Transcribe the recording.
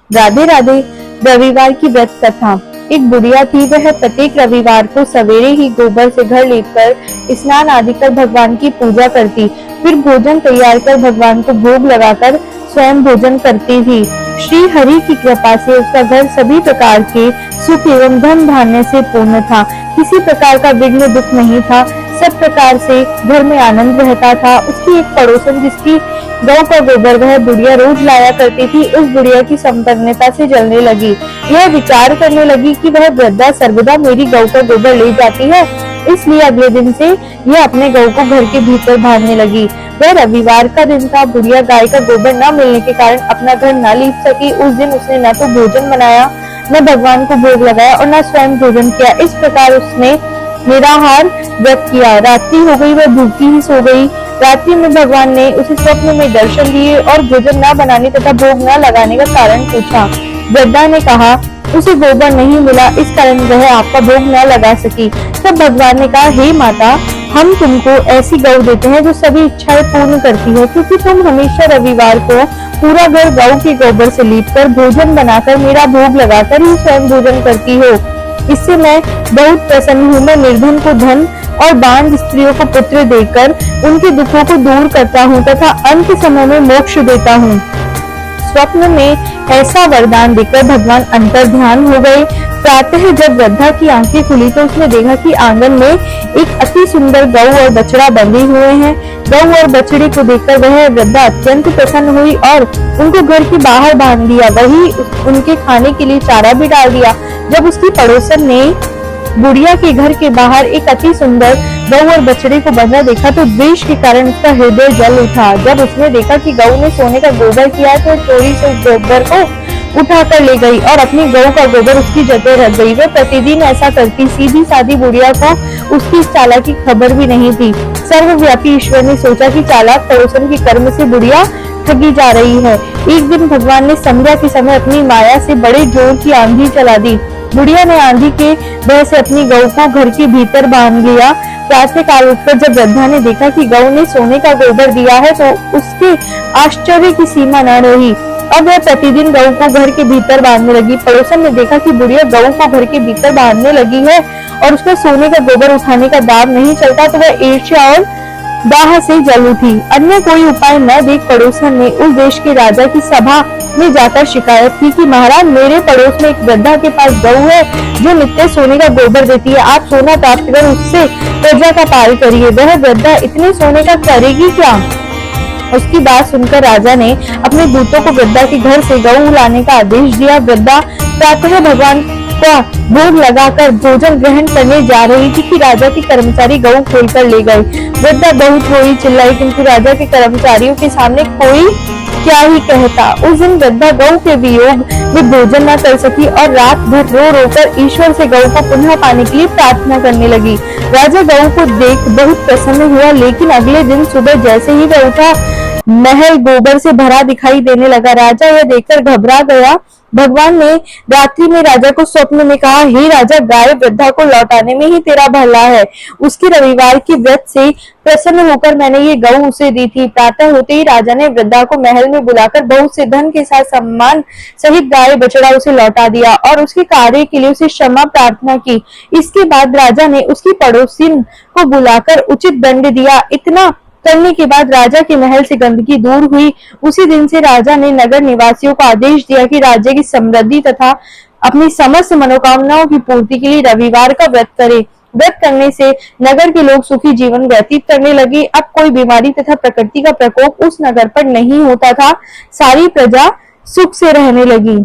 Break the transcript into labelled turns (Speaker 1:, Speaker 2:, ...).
Speaker 1: राधे राधे। रविवार की व्रत कथा। एक बुढ़िया थी, वह प्रत्येक रविवार को सवेरे ही गोबर से घर लीपकर स्नान आदि कर भगवान की पूजा करती, फिर भोजन तैयार कर भगवान को भोग लगाकर स्वयं भोजन करती थी। श्री हरि की कृपा से उसका घर सभी प्रकार के सुख एवं धन धान्य से पूर्ण था। किसी प्रकार का विघ्न दुख नहीं था। सब प्रकार से घर में आनंद रहता था। उसकी एक पड़ोसन, जिसकी गौ का गोबर वह बुढ़िया रोज लाया करती थी, उस बुढ़िया की संपन्नता से जलने लगी। यह विचार करने लगी कि वह वृद्धा सर्वदा मेरी गौ का गोबर ले जाती है, इसलिए अगले दिन से यह अपने गौ को घर के भीतर बांधने लगी। वह रविवार का दिन था। बुढ़िया गाय का गोबर न मिलने के कारण अपना घर न लीप सकी। उस दिन उसने न तो भोजन बनाया, न भगवान को भोग लगाया और न स्वयं भोजन किया। इस प्रकार उसने निराहार व्रत किया। रात्रि हो गई, वह भूखी ही सो गई। रात्रि में भगवान ने उसे स्वप्न में दर्शन दिए और भोजन न बनाने तथा भोग न लगाने का कारण पूछा। वृद्धा ने कहा उसे गोबर नहीं मिला, इस कारण वह आपका भोग न लगा सकी। तब भगवान ने कहा, हे माता, हम तुमको ऐसी गौ देते हैं जो सभी इच्छाएं पूर्ण करती है, क्योंकि तुम हमेशा रविवार को पूरा घर गौ के गोबर से लीपकर भोजन बनाकर मेरा भोग लगाकर ही स्वयं भोजन करती हो। इससे मैं बहुत प्रसन्न हूँ। मैं निर्धन को धन और बांझ स्त्रियों को पुत्र देकर उनके दुखों को दूर करता हूँ तथा अंत समय में मोक्ष देता हूँ। स्वप्न में ऐसा वरदान देकर भगवान अंतर ध्यान हो गए। प्रातः जब वृद्धा की आंखें खुली तो उसने देखा कि आंगन में एक अति सुंदर गौ और बछड़ा बंधे हुए हैं। गौ और बछड़े को देखकर वह वृद्धा अत्यंत प्रसन्न हुई और उनको घर के बाहर बांध दिया। वही उनके खाने के लिए चारा भी डाल दिया। जब उसकी पड़ोसन ने बुढ़िया के घर के बाहर एक अति सुंदर गौ और बछड़े को बंधा देखा तो द्वेष के कारण उसका हृदय जल उठा। जब उसने देखा कि गौ ने सोने का गोबर किया तो चोरी से उस गोबर को उठा कर ले गई और अपनी गौ का गोबर उसकी जगह रख गई। वह प्रतिदिन ऐसा करती। सीधी सादी बुढ़िया को उसकी चालाकी की खबर भी नहीं थी। सर्वव्यापी ईश्वर ने सोचा कि चालाक पड़ोसन के कर्म से बुढ़िया ठगी जा रही है। एक दिन भगवान ने संध्या के समय अपनी माया से बड़े जोर की आंधी चला दी। बुढ़िया ने आंधी के भय से अपनी गौ को घर के भीतर बांध लिया। प्रातः काल उठकर जब वृद्धा ने देखा कि गौ ने सोने का गोबर दिया है तो उसके आश्चर्य की सीमा न रही। अब वह प्रतिदिन गौ को घर के भीतर बांधने लगी। पड़ोसन ने देखा कि बुढ़िया गौ को घर के भीतर बांधने लगी है और उसका सोने का गोबर उठाने का दाव नहीं चलता तो वह ईर्ष्या और दाह से जल उठी। अन्य कोई उपाय न देख पड़ोसन ने उस देश के राजा की सभा में जाकर शिकायत की कि महाराज, मेरे पड़ोस में एक वृद्धा के पास गौ है जो नित्य सोने का गोबर देती है। आप सोना प्राप्त कर उससे प्रजा का पाल करिए। वह वृद्धा इतने सोने का करेगी क्या? उसकी बात सुनकर राजा ने अपने दूतों को वृद्धा के घर से गौ लाने का आदेश दिया। वृद्धा प्रातः भगवान का भोग लगाकर भोजन ग्रहण करने जा रही थी कि राजा के कर्मचारी गौ खोलकर ले गए। वृद्धा बहुत रोई चिल्लाई, किंतु राजा के कर्मचारियों के सामने कोई क्या ही कहता। उस दिन वृद्धा गौ के वियोग में भोजन न कर सकी और रात भर रो रो कर ईश्वर से गौ को पुनः पाने के लिए प्रार्थना करने लगी। राजा गौ को देख बहुत प्रसन्न हुआ, लेकिन अगले दिन सुबह जैसे ही वह उठा, महल गोबर से भरा दिखाई देने लगा। राजा यह देखकर घबरा गया। भगवान ने रात्रि में राजा को स्वप्न में कहा, हे राजा, गाय वृद्धा को लौटाने में ही तेरा भला है। उसके रविवार की व्रत से प्रसन्न होकर मैंने ये गौ उसे दी थी। प्रातः होते ही राजा ने वृद्धा को महल में बुलाकर बहुत से धन के साथ सम्मान सहित गाय बछड़ा उसे लौटा दिया और उसके कार्य के लिए उसे क्षमा प्रार्थना की। इसके बाद राजा ने उसकी पड़ोसिन को बुलाकर उचित दंड दिया। इतना करने के बाद राजा के महल से गंदगी दूर हुई। उसी दिन से राजा ने नगर निवासियों को आदेश दिया कि राज्य की समृद्धि तथा अपनी समस्त मनोकामनाओं की पूर्ति के लिए रविवार का व्रत करें। व्रत करने से नगर के लोग सुखी जीवन व्यतीत करने लगे। अब कोई बीमारी तथा प्रकृति का प्रकोप उस नगर पर नहीं होता था। सारी प्रजा सुख से रहने लगी।